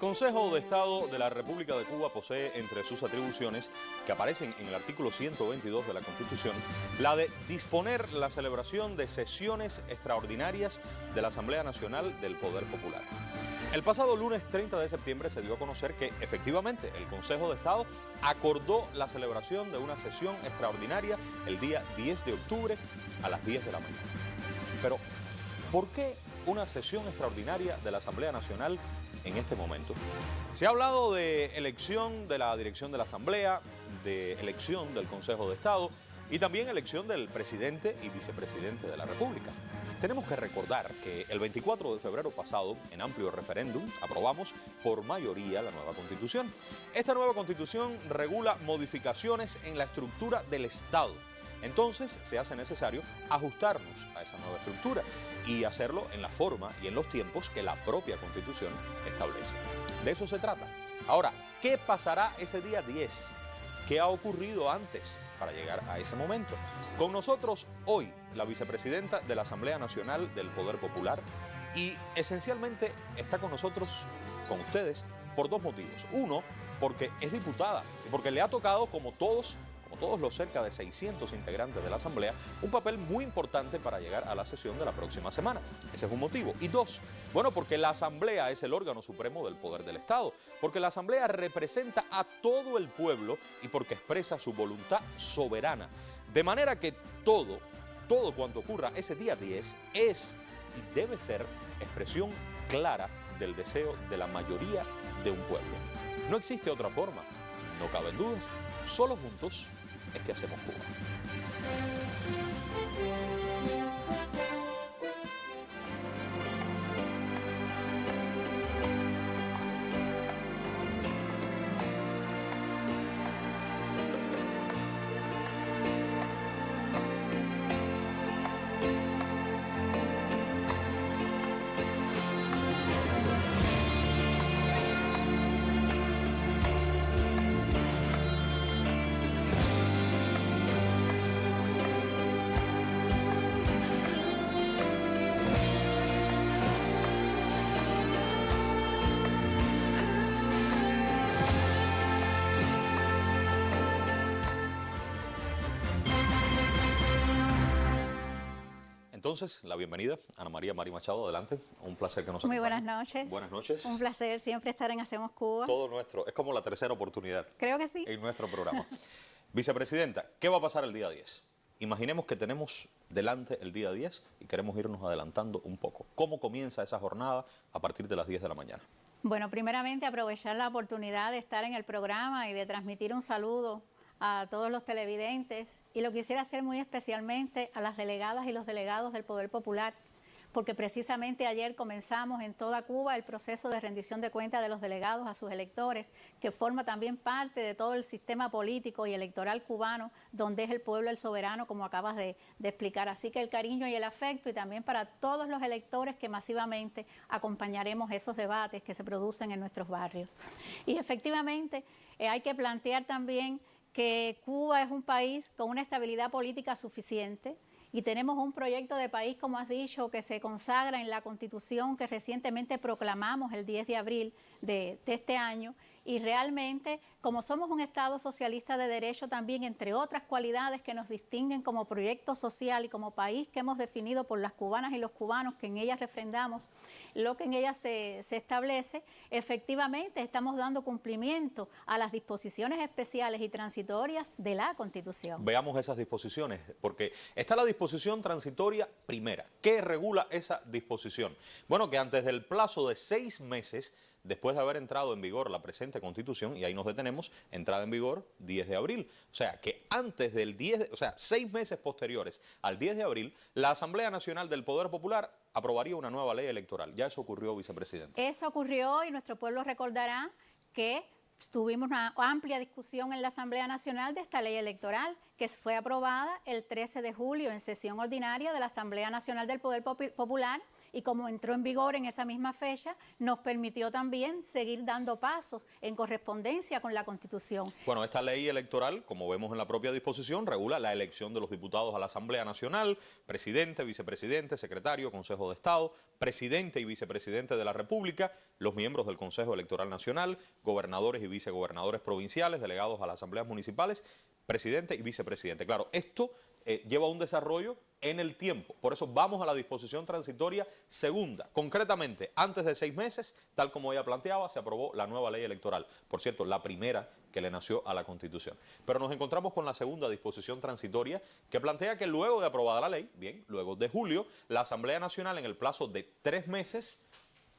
Consejo de Estado de la República de Cuba posee entre sus atribuciones, que aparecen en el artículo 122 de la Constitución, la de disponer la celebración de sesiones extraordinarias de la Asamblea Nacional del Poder Popular. El pasado lunes 30 de septiembre se dio a conocer que, efectivamente, el Consejo de Estado acordó la celebración de una sesión extraordinaria el día 10 de octubre a las 10 de la mañana. Pero, ¿por qué una sesión extraordinaria de la Asamblea Nacional en este momento? Se ha hablado de elección de la dirección de la Asamblea, de elección del Consejo de Estado y también elección del presidente y vicepresidente de la República. Tenemos que recordar que el 24 de febrero pasado, en amplio referéndum, aprobamos por mayoría la nueva Constitución. Esta nueva Constitución regula modificaciones en la estructura del Estado. Entonces se hace necesario ajustarnos a esa nueva estructura y hacerlo en la forma y en los tiempos que la propia Constitución establece. De eso se trata. Ahora, ¿qué pasará ese día 10? ¿Qué ha ocurrido antes para llegar a ese momento? Con nosotros hoy la vicepresidenta de la Asamblea Nacional del Poder Popular y esencialmente está con nosotros, con ustedes, por dos motivos. Uno, porque es diputada y porque le ha tocado, como todos los cerca de 600 integrantes de la Asamblea, un papel muy importante para llegar a la sesión de la próxima semana. Ese es un motivo. Y dos, bueno, porque la Asamblea es el órgano supremo del poder del Estado, porque la Asamblea representa a todo el pueblo y porque expresa su voluntad soberana. De manera que todo cuanto ocurra ese día 10 es y debe ser expresión clara del deseo de la mayoría de un pueblo. No existe otra forma, no caben dudas, solo juntos es que hacemos Cuba. Entonces, la bienvenida, Ana María Mari Machado, adelante. Un placer que nos acompañe. Muy buenas noches. Buenas noches. Un placer siempre estar en Hacemos Cuba. Todo nuestro, es como la tercera oportunidad. Creo que sí. En nuestro programa. Vicepresidenta, ¿qué va a pasar el día 10? Imaginemos que tenemos delante el día 10 y queremos irnos adelantando un poco. ¿Cómo comienza esa jornada a partir de las 10 de la mañana? Bueno, primeramente aprovechar la oportunidad de estar en el programa y de transmitir un saludo a todos los televidentes, y lo quisiera hacer muy especialmente a las delegadas y los delegados del Poder Popular, porque precisamente ayer comenzamos en toda Cuba el proceso de rendición de cuentas de los delegados a sus electores, que forma también parte de todo el sistema político y electoral cubano, donde es el pueblo el soberano, como acabas de explicar. Así que el cariño y el afecto, y también para todos los electores que masivamente acompañaremos esos debates que se producen en nuestros barrios. Y efectivamente hay que plantear también que Cuba es un país con una estabilidad política suficiente y tenemos un proyecto de país, como has dicho, que se consagra en la Constitución que recientemente proclamamos el 10 de abril de este año. Y realmente, como somos un Estado socialista de derecho también, entre otras cualidades que nos distinguen como proyecto social y como país que hemos definido por las cubanas y los cubanos, que en ellas refrendamos lo que en ellas se establece, efectivamente estamos dando cumplimiento a las disposiciones especiales y transitorias de la Constitución. Veamos esas disposiciones, porque está la disposición transitoria primera. ¿Qué regula esa disposición? Bueno, que antes del plazo de 6 meses, después de haber entrado en vigor la presente Constitución, y ahí nos detenemos, entrada en vigor 10 de abril. O sea, que antes del 6 meses posteriores al 10 de abril, la Asamblea Nacional del Poder Popular aprobaría una nueva ley electoral. Ya eso ocurrió, vicepresidente. Eso ocurrió y nuestro pueblo recordará que tuvimos una amplia discusión en la Asamblea Nacional de esta ley electoral, que fue aprobada el 13 de julio en sesión ordinaria de la Asamblea Nacional del Poder Popular, y como entró en vigor en esa misma fecha, nos permitió también seguir dando pasos en correspondencia con la Constitución. Bueno, esta ley electoral, como vemos en la propia disposición, regula la elección de los diputados a la Asamblea Nacional, presidente, vicepresidente, secretario, Consejo de Estado, presidente y vicepresidente de la República, los miembros del Consejo Electoral Nacional, gobernadores y vicegobernadores provinciales, delegados a las asambleas municipales, presidente y vicepresidente. Claro, esto lleva un desarrollo en el tiempo. Por eso vamos a la disposición transitoria segunda. Concretamente, antes de 6 meses, tal como ella planteaba, se aprobó la nueva ley electoral. Por cierto, la primera que le nació a la Constitución. Pero nos encontramos con la segunda disposición transitoria que plantea que luego de aprobada la ley, bien, luego de julio, la Asamblea Nacional en el plazo de 3 meses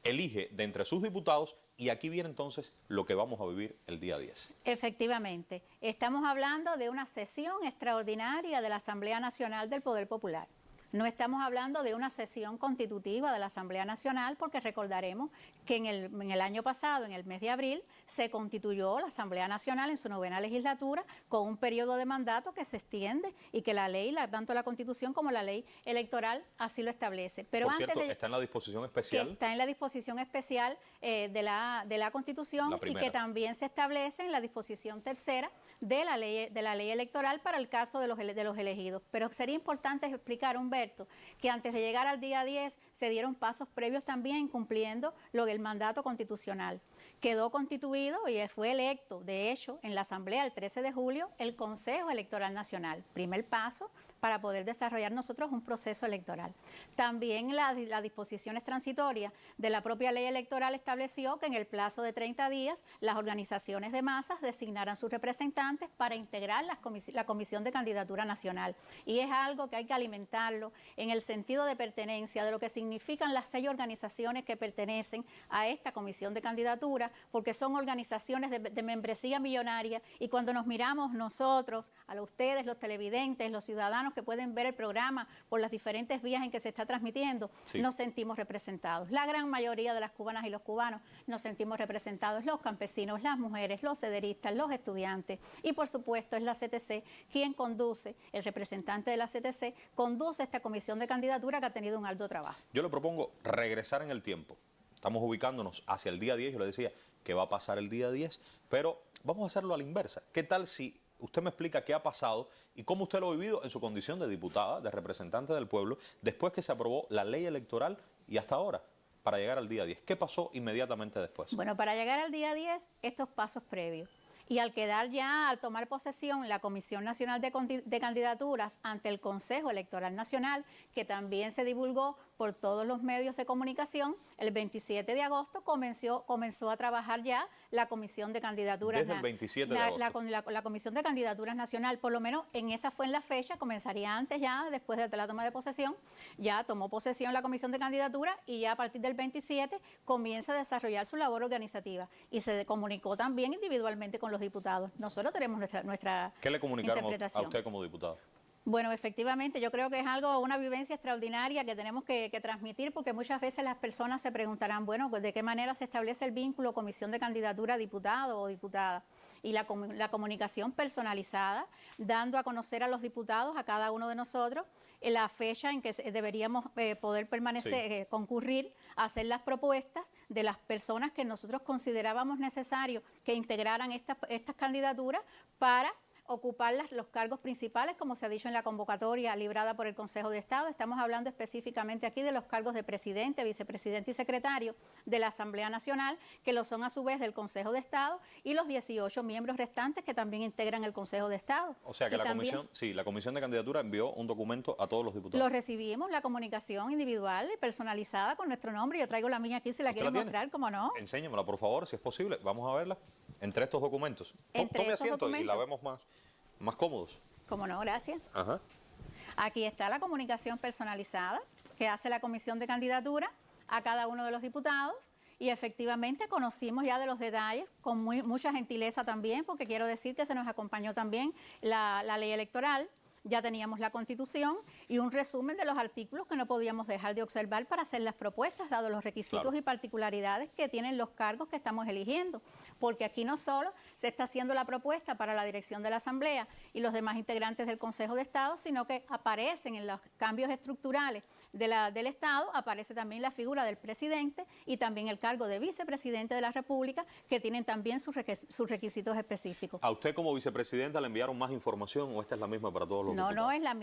elige de entre sus diputados, y aquí viene entonces lo que vamos a vivir el día 10. Efectivamente, estamos hablando de una sesión extraordinaria de la Asamblea Nacional del Poder Popular. No estamos hablando de una sesión constitutiva de la Asamblea Nacional, porque recordaremos que en el año pasado, en el mes de abril, se constituyó la Asamblea Nacional en su 9ª legislatura con un periodo de mandato que se extiende y que la ley, tanto la Constitución como la ley electoral así lo establece. Pero por cierto, está en la disposición especial. Está en la disposición especial de la Constitución, y que también se establece en la disposición tercera de la ley electoral para el caso de los elegidos. Pero sería importante explicar, Humberto, que antes de llegar al día 10 se dieron pasos previos también cumpliendo lo del mandato constitucional. Quedó constituido y fue electo, de hecho, en la Asamblea el 13 de julio, el Consejo Electoral Nacional. Primer paso para poder desarrollar nosotros un proceso electoral. También las disposiciones transitorias de la propia ley electoral estableció que en el plazo de 30 días las organizaciones de masas designaran sus representantes para integrar la Comisión de Candidatura Nacional. Y es algo que hay que alimentarlo en el sentido de pertenencia, de lo que significan las 6 organizaciones que pertenecen a esta Comisión de Candidatura, porque son organizaciones de membresía millonaria, y cuando nos miramos nosotros, a ustedes, los televidentes, los ciudadanos que pueden ver el programa por las diferentes vías en que se está transmitiendo, sí, nos sentimos representados. La gran mayoría de las cubanas y los cubanos nos sentimos representados, los campesinos, las mujeres, los sederistas, los estudiantes, y por supuesto es la CTC quien conduce, el representante de la CTC conduce esta comisión de candidatura que ha tenido un arduo trabajo. Yo le propongo regresar en el tiempo. Estamos ubicándonos hacia el día 10, yo le decía que va a pasar el día 10, pero vamos a hacerlo a la inversa. ¿Qué tal si usted me explica qué ha pasado y cómo usted lo ha vivido en su condición de diputada, de representante del pueblo, después que se aprobó la ley electoral y hasta ahora, para llegar al día 10? ¿Qué pasó inmediatamente después? Bueno, para llegar al día 10, estos pasos previos. Y al tomar posesión la Comisión Nacional de Candidaturas ante el Consejo Electoral Nacional, que también se divulgó por todos los medios de comunicación, el 27 de agosto comenzó a trabajar ya la Comisión de Candidaturas. Desde el 27 de agosto. La Comisión de Candidaturas Nacional, por lo menos esa fue en la fecha, comenzaría antes ya, después de la toma de posesión, ya tomó posesión la Comisión de Candidatura, y ya a partir del 27 comienza a desarrollar su labor organizativa, y se comunicó también individualmente con los diputados. Nosotros tenemos nuestra ¿Qué le comunicaron a usted como diputado? Bueno, efectivamente, yo creo que es una vivencia extraordinaria que tenemos que transmitir, porque muchas veces las personas se preguntarán, bueno, ¿de qué manera se establece el vínculo comisión de candidatura diputado o diputada? Y la comunicación personalizada, dando a conocer a los diputados, a cada uno de nosotros, la fecha en que deberíamos poder permanecer, sí, concurrir a hacer las propuestas de las personas que nosotros considerábamos necesario que integraran estas candidaturas para ocupar los cargos principales, como se ha dicho en la convocatoria librada por el Consejo de Estado. Estamos hablando específicamente aquí de los cargos de presidente, vicepresidente y secretario de la Asamblea Nacional, que lo son a su vez del Consejo de Estado, y los 18 miembros restantes que también integran el Consejo de Estado. O sea que la Comisión de Candidatura envió un documento a todos los diputados. Lo recibimos, la comunicación individual y personalizada con nuestro nombre. Yo traigo la mía aquí, si la quieren mostrar, ¿cómo no? Enséñemela, por favor, si es posible. Vamos a verla entre estos documentos. Tome asiento y la vemos más cómodos. Cómo no, gracias. Ajá. Aquí está la comunicación personalizada que hace la Comisión de Candidatura a cada uno de los diputados, y efectivamente conocimos ya de los detalles con mucha gentileza también, porque quiero decir que se nos acompañó también la ley electoral. ya teníamos la Constitución y un resumen de los artículos que no podíamos dejar de observar para hacer las propuestas, dado los requisitos y particularidades que tienen los cargos que estamos eligiendo. Porque aquí no solo se está haciendo la propuesta para la dirección de la Asamblea y los demás integrantes del Consejo de Estado, sino que aparecen en los cambios estructurales del Estado, aparece también la figura del presidente y también el cargo de vicepresidente de la República, que tienen también sus requisitos específicos. ¿A usted como vicepresidenta le enviaron más información o esta es la misma para todos los diputados? No, es la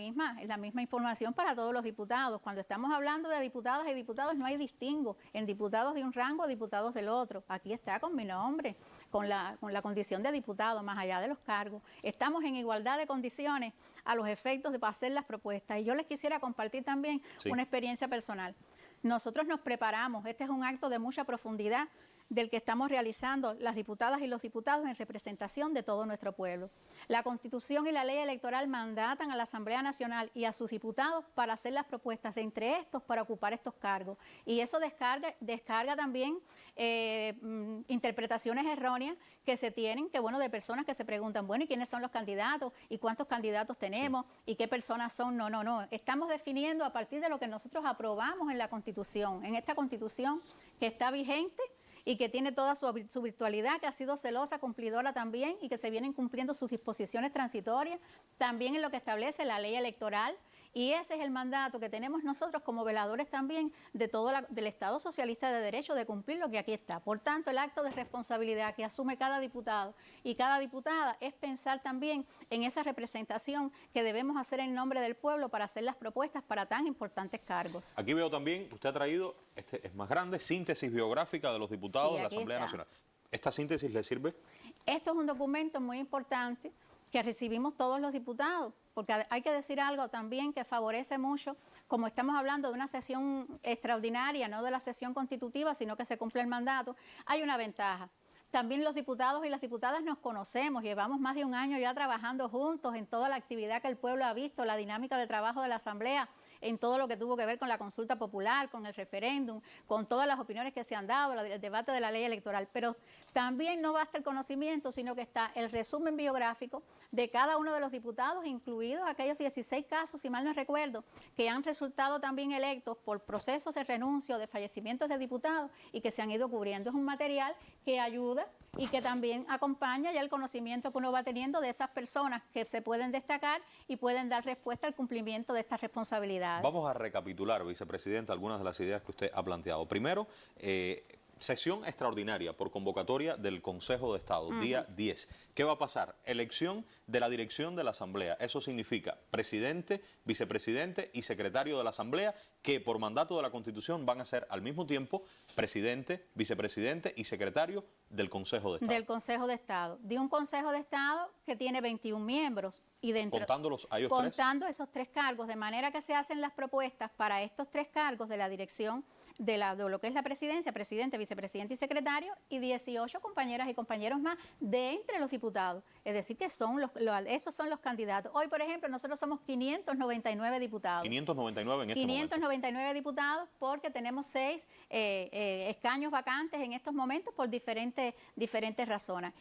misma información para todos los diputados. Cuando estamos hablando de diputadas y diputados no hay distingo en diputados de un rango o diputados del otro. Aquí está con mi nombre, con la condición de diputado, más allá de los cargos. Estamos en igualdad de condiciones a los efectos de hacer las propuestas. Y yo les quisiera compartir también una experiencia personal. Nosotros nos preparamos, este es un acto de mucha profundidad del que estamos realizando las diputadas y los diputados en representación de todo nuestro pueblo. La Constitución y la ley electoral mandatan a la Asamblea Nacional y a sus diputados para hacer las propuestas de entre estos para ocupar estos cargos. Y eso descarga también interpretaciones erróneas que se tienen, de personas que se preguntan, bueno, ¿y quiénes son los candidatos? ¿Y cuántos candidatos tenemos? ¿Y qué personas son? No. Estamos definiendo a partir de lo que nosotros aprobamos en la Constitución, en esta Constitución que está vigente y que tiene toda su virtualidad, que ha sido celosa, cumplidora también, y que se vienen cumpliendo sus disposiciones transitorias, también en lo que establece la ley electoral. Y ese es el mandato que tenemos nosotros como veladores también de todo del Estado socialista de derecho, de cumplir lo que aquí está. Por tanto, el acto de responsabilidad que asume cada diputado y cada diputada es pensar también en esa representación que debemos hacer en nombre del pueblo para hacer las propuestas para tan importantes cargos. Aquí veo también que usted ha traído, este es más grande, síntesis biográfica de los diputados de la Asamblea Nacional. ¿Esta síntesis le sirve? Esto es un documento muy importante que recibimos todos los diputados, porque hay que decir algo también que favorece mucho, como estamos hablando de una sesión extraordinaria, no de la sesión constitutiva, sino que se cumple el mandato, hay una ventaja. También los diputados y las diputadas nos conocemos, llevamos más de un año ya trabajando juntos en toda la actividad que el pueblo ha visto, la dinámica de trabajo de la Asamblea, en todo lo que tuvo que ver con la consulta popular, con el referéndum, con todas las opiniones que se han dado, el debate de la ley electoral. Pero también no basta el conocimiento, sino que está el resumen biográfico de cada uno de los diputados, incluidos aquellos 16 casos, si mal no recuerdo, que han resultado también electos por procesos de renuncia o de fallecimientos de diputados y que se han ido cubriendo. Es un material que ayuda y que también acompaña ya el conocimiento que uno va teniendo de esas personas que se pueden destacar y pueden dar respuesta al cumplimiento de estas responsabilidades. Vamos a recapitular, vicepresidenta, algunas de las ideas que usted ha planteado. Primero, sesión extraordinaria por convocatoria del Consejo de Estado, día 10. ¿Qué va a pasar? Elección de la dirección de la Asamblea. Eso significa presidente, vicepresidente y secretario de la Asamblea, que por mandato de la Constitución van a ser al mismo tiempo presidente, vicepresidente y secretario del Consejo de Estado. Del Consejo de Estado. De un Consejo de Estado que tiene 21 miembros. Y dentro, ¿Contándolos a ellos contando esos 3 cargos, de manera que se hacen las propuestas para estos 3 cargos de la dirección de lo que es la presidencia, presidente, vicepresidente y secretario, y 18 compañeras y compañeros más de entre los diputados. Es decir, que son esos son los candidatos. Hoy, por ejemplo, nosotros somos 599 diputados. 599 en este 599 momento. Diputados, porque tenemos 6 escaños vacantes en estos momentos por diferentes razones.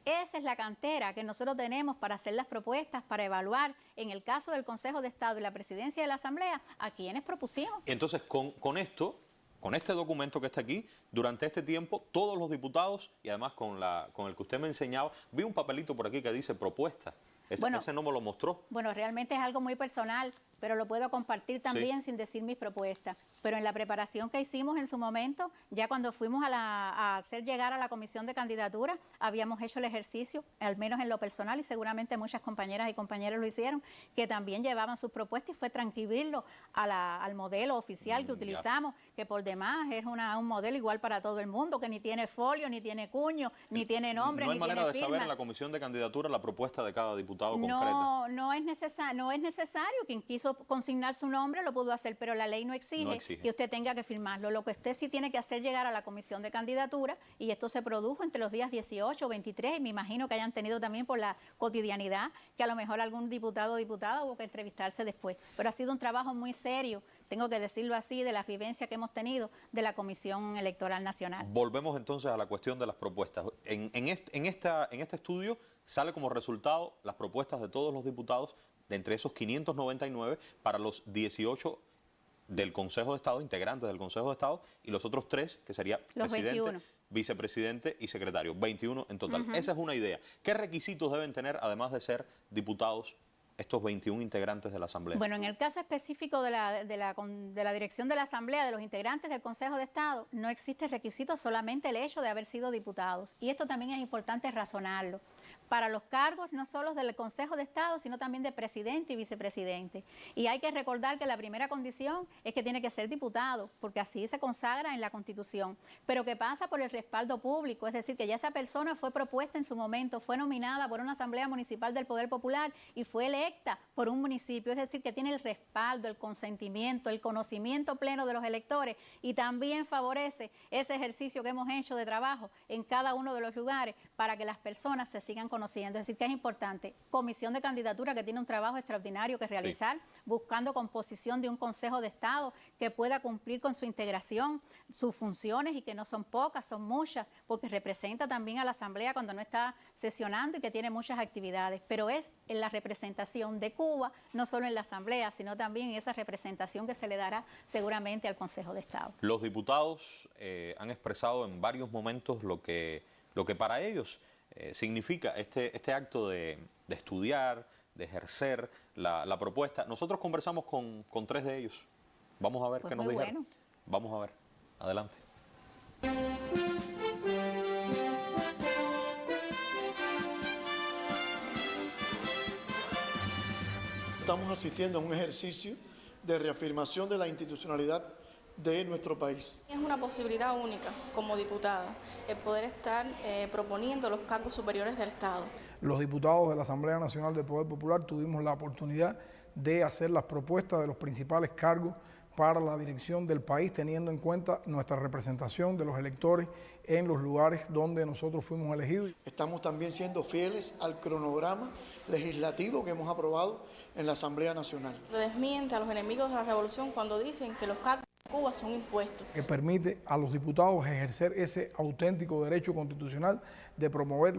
Esa es la cantera que nosotros tenemos para hacer las propuestas, para evaluar, en el caso del Consejo de Estado y la presidencia de la Asamblea, a quienes propusimos. Entonces, con esto, con este documento que está aquí, durante este tiempo, todos los diputados, y además con el que usted me enseñaba, vi un papelito por aquí que dice propuesta. Ese no me lo mostró. Bueno, realmente es algo muy personal, pero lo puedo compartir también sin decir mis propuestas. Pero en la preparación que hicimos en su momento, ya cuando fuimos a hacer llegar a la comisión de candidatura, habíamos hecho el ejercicio, al menos en lo personal, y seguramente muchas compañeras y compañeros lo hicieron, que también llevaban sus propuestas, y fue transcribirlo al modelo oficial que utilizamos, que por demás es un modelo igual para todo el mundo, que ni tiene folio, ni tiene cuño, ni tiene nombre, ni tiene firma. ¿No hay manera de saber en la comisión de candidatura la propuesta de cada diputado concreta? No es necesario. Quien quiso consignar su nombre lo pudo hacer, pero la ley no exige que usted tenga que firmarlo. Lo que usted sí tiene que hacer llegar a la comisión de candidatura, y esto se produjo entre los días 18 o 23, y me imagino que hayan tenido también por la cotidianidad, que a lo mejor algún diputado o diputada hubo que entrevistarse después. Pero ha sido un trabajo muy serio, tengo que decirlo así, de la vivencia que hemos tenido de la Comisión Electoral Nacional. Volvemos entonces a la cuestión de las propuestas. En este estudio sale como resultado las propuestas de todos los diputados de entre esos 599 para los 18 del Consejo de Estado, integrantes del Consejo de Estado, y los otros 3, que sería los presidente, 21. vicepresidente y secretario, 21 en total. Esa es una idea. ¿Qué requisitos deben tener, además de ser diputados, estos 21 integrantes de la Asamblea? Bueno, en el caso específico de la dirección de la Asamblea, de los integrantes del Consejo de Estado, no existe requisito, solamente el hecho de haber sido diputados. Y esto también es importante razonarlo. Para los cargos no solo del Consejo de Estado, sino también de presidente y vicepresidente. Y hay que recordar que la primera condición es que tiene que ser diputado, porque así se consagra en la Constitución, pero que pasa por el respaldo público, es decir, que ya esa persona fue propuesta en su momento, fue nominada por una Asamblea Municipal del Poder Popular y fue electa por un municipio, es decir, que tiene el respaldo, el consentimiento, el conocimiento pleno de los electores, y también favorece ese ejercicio que hemos hecho de trabajo en cada uno de los lugares para que las personas se sigan conociendo. Es decir, que es importante. Comisión de candidatura, que tiene un trabajo extraordinario que realizar, sí, buscando composición de un Consejo de Estado que pueda cumplir con su integración, sus funciones, y que no son pocas, son muchas, porque representa también a la Asamblea cuando no está sesionando y que tiene muchas actividades. Pero es en la representación de Cuba, no solo en la Asamblea, sino también en esa representación que se le dará seguramente al Consejo de Estado. Los diputados han expresado en varios momentos lo que para ellos significa este acto de estudiar, de ejercer la propuesta. Nosotros conversamos con 3 de ellos. Vamos a ver qué nos dijeron. Bueno. Vamos a ver. Adelante. Estamos asistiendo a un ejercicio de reafirmación de la institucionalidad de nuestro país. Es una posibilidad única como diputada el poder estar proponiendo los cargos superiores del Estado. Los diputados de la Asamblea Nacional del Poder Popular tuvimos la oportunidad de hacer las propuestas de los principales cargos para la dirección del país, teniendo en cuenta nuestra representación de los electores en los lugares donde nosotros fuimos elegidos. Estamos también siendo fieles al cronograma legislativo que hemos aprobado en la Asamblea Nacional. Desmiente a los enemigos de la revolución cuando dicen que los cargos de Cuba son impuestos. Que permite a los diputados ejercer ese auténtico derecho constitucional de proponer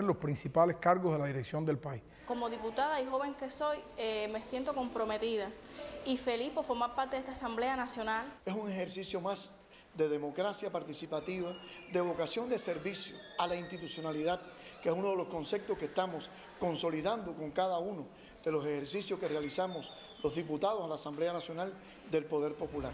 los principales cargos de la dirección del país. Como diputada y joven que soy, me siento comprometida y feliz por formar parte de esta Asamblea Nacional. Es un ejercicio más de democracia participativa, de vocación de servicio a la institucionalidad, que es uno de los conceptos que estamos consolidando con cada uno de los ejercicios que realizamos los diputados a la Asamblea Nacional del Poder Popular.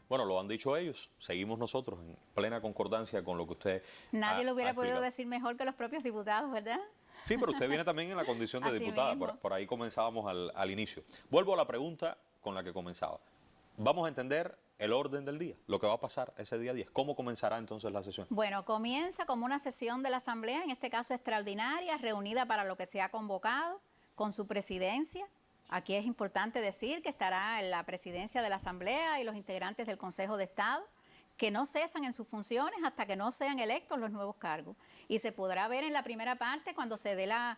Bueno, lo han dicho ellos, seguimos nosotros en plena concordancia con lo que usted Nadie lo hubiera podido decir mejor que los propios diputados, ¿verdad? Sí, pero usted viene también en la condición de diputada, por ahí comenzábamos al inicio. Vuelvo a la pregunta con la que comenzaba. Vamos a entender el orden del día, lo que va a pasar ese día 10. ¿Cómo comenzará entonces la sesión? Bueno, comienza como una sesión de la Asamblea, en este caso extraordinaria, reunida para lo que se ha convocado, con su presidencia. Aquí es importante decir que estará en la presidencia de la Asamblea y los integrantes del Consejo de Estado, que no cesan en sus funciones hasta que no sean electos los nuevos cargos. Y se podrá ver en la primera parte cuando se dé la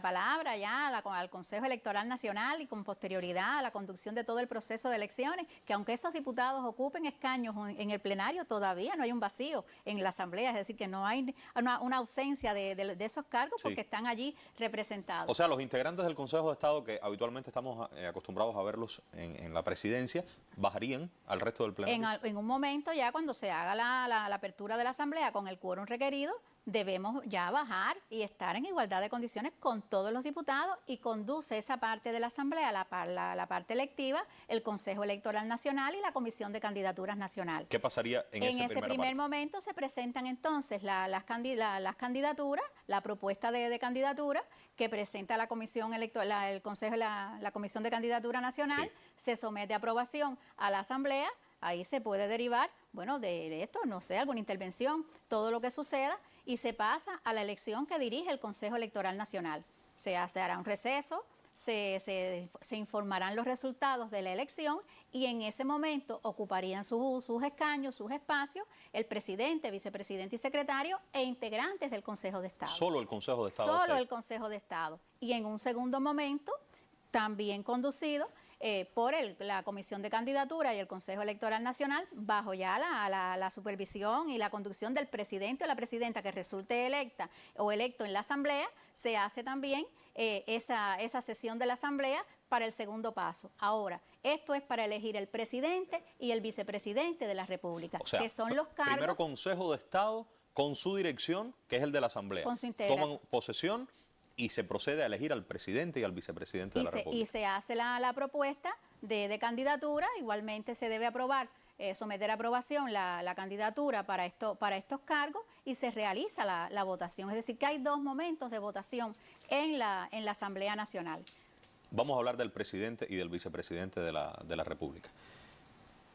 palabra ya al Consejo Electoral Nacional y con posterioridad a la conducción de todo el proceso de elecciones, que aunque esos diputados ocupen escaños en el plenario, todavía no hay un vacío en la Asamblea, es decir, que no hay una ausencia de esos cargos porque están allí representados. O sea, los integrantes del Consejo de Estado, que habitualmente estamos acostumbrados a verlos en la presidencia, bajarían al resto del plenario. En un momento ya cuando se haga la apertura de la Asamblea con el quórum requerido, debemos ya bajar y estar en igualdad de condiciones con todos los diputados, y conduce esa parte de la Asamblea, la parte electiva, el Consejo Electoral Nacional y la Comisión de Candidaturas Nacional. ¿Qué pasaría en ese primer momento? Se presentan entonces las candidaturas, la propuesta de candidatura que presenta la Comisión Electoral, el Consejo, la Comisión de Candidatura Nacional, se somete a aprobación a la Asamblea. Ahí se puede derivar, bueno, de esto, no sé, alguna intervención, todo lo que suceda, y se pasa a la elección que dirige el Consejo Electoral Nacional. Se hará un receso, se informarán los resultados de la elección, y en ese momento ocuparían sus escaños, sus espacios, el presidente, vicepresidente y secretario e integrantes del Consejo de Estado. Solo el Consejo de Estado. Solo el Consejo de Estado. Y en un segundo momento, también conducido, por la Comisión de Candidatura y el Consejo Electoral Nacional, bajo ya la supervisión y la conducción del presidente o la presidenta que resulte electa o electo en la Asamblea, se hace también esa sesión de la Asamblea para el segundo paso. Ahora, esto es para elegir el presidente y el vicepresidente de la República, O sea, que son los cargos... primero Consejo de Estado con su dirección, que es el de la Asamblea. Con su integra. Toman posesión y se procede a elegir al presidente y al vicepresidente de la República. Y se hace la propuesta de candidatura, igualmente se debe aprobar, someter a aprobación la candidatura para estos cargos y se realiza la votación. Es decir, que hay 2 momentos de votación en la Asamblea Nacional. Vamos a hablar del presidente y del vicepresidente de la República.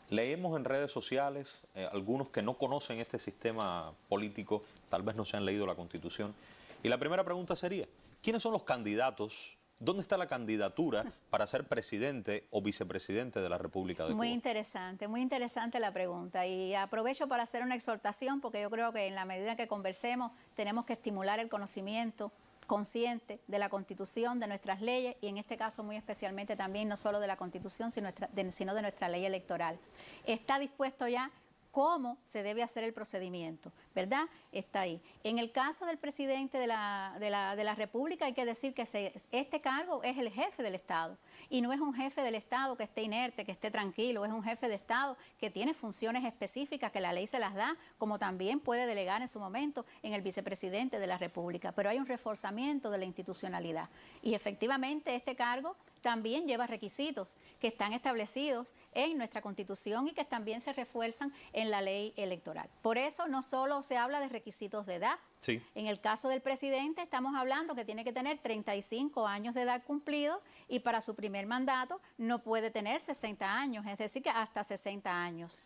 Leemos en redes sociales, algunos que no conocen este sistema político, tal vez no se han leído la Constitución. Y la primera pregunta sería, ¿quiénes son los candidatos? ¿Dónde está la candidatura para ser presidente o vicepresidente de la República de Cuba? Muy interesante la pregunta. Y aprovecho para hacer una exhortación, porque yo creo que en la medida que conversemos tenemos que estimular el conocimiento consciente de la Constitución, de nuestras leyes y en este caso muy especialmente también no solo de la Constitución, sino de nuestra ley electoral. Está dispuesto ya cómo se debe hacer el procedimiento, ¿verdad? Está ahí. En el caso del presidente de la República hay que decir que este cargo es el jefe del Estado y no es un jefe del Estado que esté inerte, que esté tranquilo, es un jefe de Estado que tiene funciones específicas que la ley se las da, como también puede delegar en su momento en el vicepresidente de la República, pero hay un reforzamiento de la institucionalidad y efectivamente este cargo también lleva requisitos que están establecidos en nuestra Constitución y que también se refuerzan en la ley electoral. Por eso no solo se habla de requisitos de edad. Sí. En el caso del presidente estamos hablando que tiene que tener 35 años de edad cumplidos y para su primer mandato no puede tener 60 años, es decir, que hasta 60 años.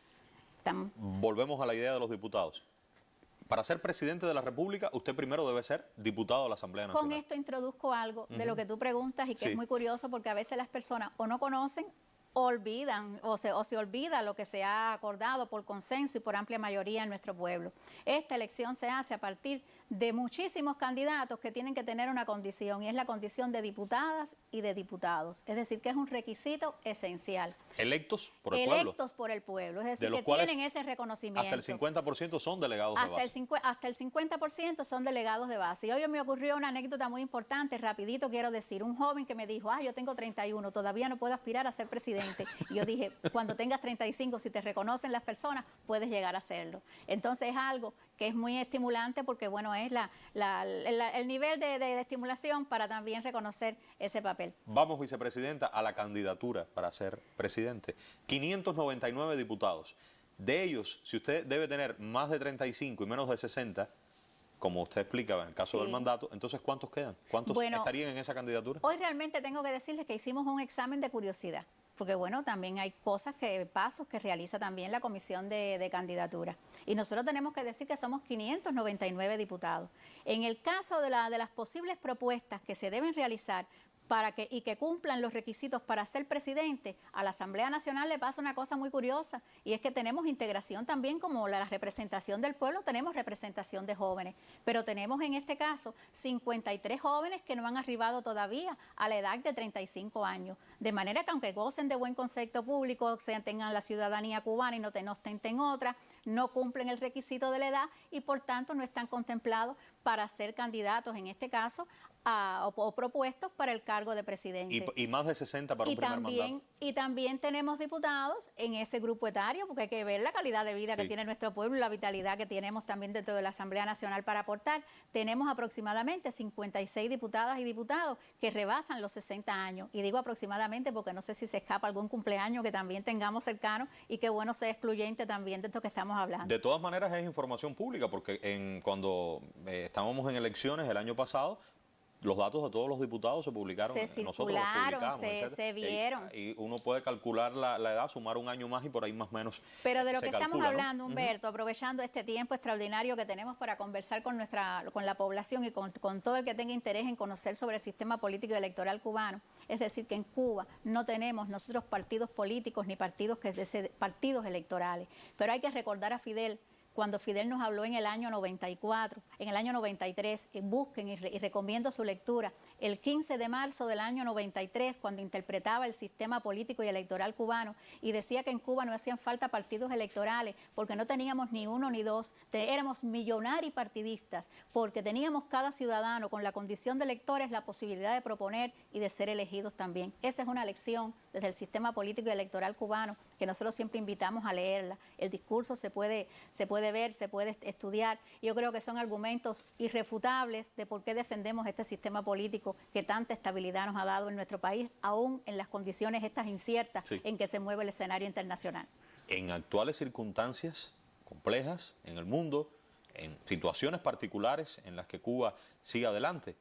Volvemos a la idea de los diputados. Para ser presidente de la República, usted primero debe ser diputado de la Asamblea Nacional. Con esto introduzco algo de lo que tú preguntas y que es muy curioso porque a veces las personas o no conocen olvidan o se olvida lo que se ha acordado por consenso y por amplia mayoría en nuestro pueblo. Esta elección se hace a partir de muchísimos candidatos que tienen que tener una condición y es la condición de diputadas y de diputados. Es decir, que es un requisito esencial. Electos por el pueblo. Electos por el pueblo, es decir, de los que cuales tienen ese reconocimiento. Hasta el 50% son delegados de base. Hasta el 50% son delegados de base. Y hoy me ocurrió una anécdota muy importante, rapidito quiero decir, un joven que me dijo, yo tengo 31, todavía no puedo aspirar a ser presidente. Y yo dije, cuando tengas 35, si te reconocen las personas, puedes llegar a hacerlo. Entonces es algo que es muy estimulante porque, bueno, es el nivel de estimulación para también reconocer ese papel. Vamos, vicepresidenta, a la candidatura para ser presidente. 599 diputados. De ellos, si usted debe tener más de 35 y menos de 60, como usted explicaba en el caso del mandato, entonces ¿cuántos quedan? ¿Cuántos estarían en esa candidatura? Hoy realmente tengo que decirles que hicimos un examen de curiosidad. Porque bueno, también hay pasos que realiza también la Comisión de Candidatura. Y nosotros tenemos que decir que somos 599 diputados. En el caso de las posibles propuestas que se deben realizar y que cumplan los requisitos para ser presidente, a la Asamblea Nacional le pasa una cosa muy curiosa, y es que tenemos integración también como la representación del pueblo, tenemos representación de jóvenes, pero tenemos en este caso 53 jóvenes que no han arribado todavía a la edad de 35 años, de manera que aunque gocen de buen concepto público, tengan la ciudadanía cubana y no ostenten otra, no cumplen el requisito de la edad y por tanto no están contemplados para ser candidatos, en este caso, o propuestos para el cargo de presidente. Y más de 60 para un primer mandato. Y también tenemos diputados en ese grupo etario, porque hay que ver la calidad de vida que tiene nuestro pueblo y la vitalidad que tenemos también dentro de la Asamblea Nacional para aportar. Tenemos aproximadamente 56 diputadas y diputados que rebasan los 60 años. Y digo aproximadamente porque no sé si se escapa algún cumpleaños que también tengamos cercano y que bueno sea excluyente también de esto que estamos hablando. De todas maneras es información pública, porque cuando estábamos en elecciones el año pasado, los datos de todos los diputados se publicaron, nosotros los publicamos, se vieron. Y uno puede calcular la edad, sumar un año más y por ahí más o menos. Pero de lo que estamos hablando, Humberto, aprovechando este tiempo extraordinario que tenemos para conversar con la población y con todo el que tenga interés en conocer sobre el sistema político y electoral cubano, es decir, que en Cuba no tenemos nosotros partidos políticos ni partidos electorales, pero hay que recordar a Fidel cuando Fidel nos habló en el año 94, en el año 93, busquen y recomiendo su lectura, el 15 de marzo del año 93, cuando interpretaba el sistema político y electoral cubano y decía que en Cuba no hacían falta partidos electorales porque no teníamos ni uno ni dos, éramos millonarios partidistas porque teníamos cada ciudadano con la condición de electores la posibilidad de proponer y de ser elegidos también. Esa es una lección desde el sistema político y electoral cubano que nosotros siempre invitamos a leerla. El discurso se puede ver, se puede estudiar. Yo creo que son argumentos irrefutables de por qué defendemos este sistema político que tanta estabilidad nos ha dado en nuestro país, aún en las condiciones estas inciertas en que se mueve el escenario internacional. En actuales circunstancias complejas en el mundo, en situaciones particulares en las que Cuba sigue adelante,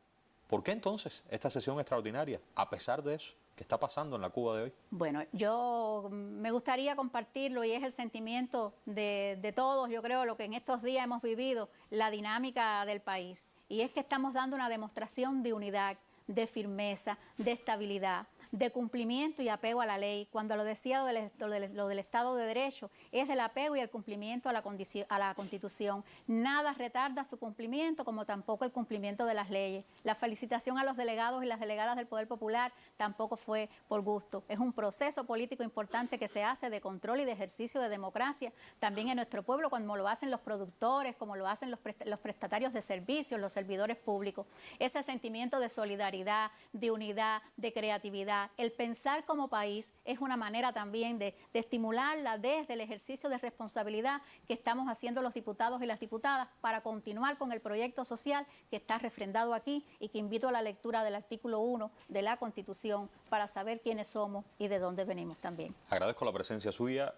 ¿por qué entonces esta sesión extraordinaria, a pesar de eso? ¿Qué está pasando en la Cuba de hoy? Bueno, yo me gustaría compartirlo y es el sentimiento de todos, yo creo, lo que en estos días hemos vivido, la dinámica del país. Y es que estamos dando una demostración de unidad, de firmeza, de estabilidad, de cumplimiento y apego a la ley. Cuando lo decía lo del Estado de Derecho, es del apego y el cumplimiento a la Constitución. Nada retarda su cumplimiento, como tampoco el cumplimiento de las leyes. La felicitación a los delegados y las delegadas del Poder Popular tampoco fue por gusto. Es un proceso político importante que se hace de control y de ejercicio de democracia también en nuestro pueblo, como lo hacen los productores, como lo hacen los prestatarios de servicios, los servidores públicos. Ese sentimiento de solidaridad, de unidad, de creatividad, el pensar como país es una manera también de estimularla desde el ejercicio de responsabilidad que estamos haciendo los diputados y las diputadas para continuar con el proyecto social que está refrendado aquí y que invito a la lectura del artículo 1 de la Constitución para saber quiénes somos y de dónde venimos también. Agradezco la presencia suya.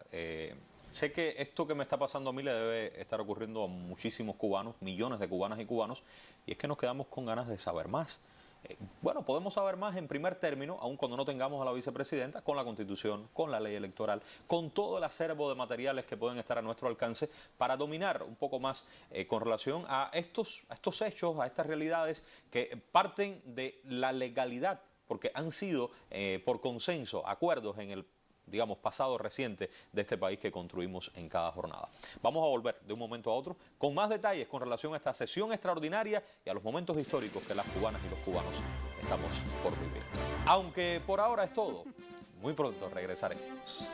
Sé que esto que me está pasando a mí le debe estar ocurriendo a muchísimos cubanos, millones de cubanas y cubanos, y es que nos quedamos con ganas de saber más. Bueno, podemos saber más en primer término, aun cuando no tengamos a la vicepresidenta, con la Constitución, con la ley electoral, con todo el acervo de materiales que pueden estar a nuestro alcance para dominar un poco más con relación a estos hechos, a estas realidades que parten de la legalidad, porque han sido por consenso acuerdos en el pasado reciente de este país que construimos en cada jornada. Vamos a volver de un momento a otro con más detalles con relación a esta sesión extraordinaria y a los momentos históricos que las cubanas y los cubanos estamos por vivir. Aunque por ahora es todo, muy pronto regresaremos.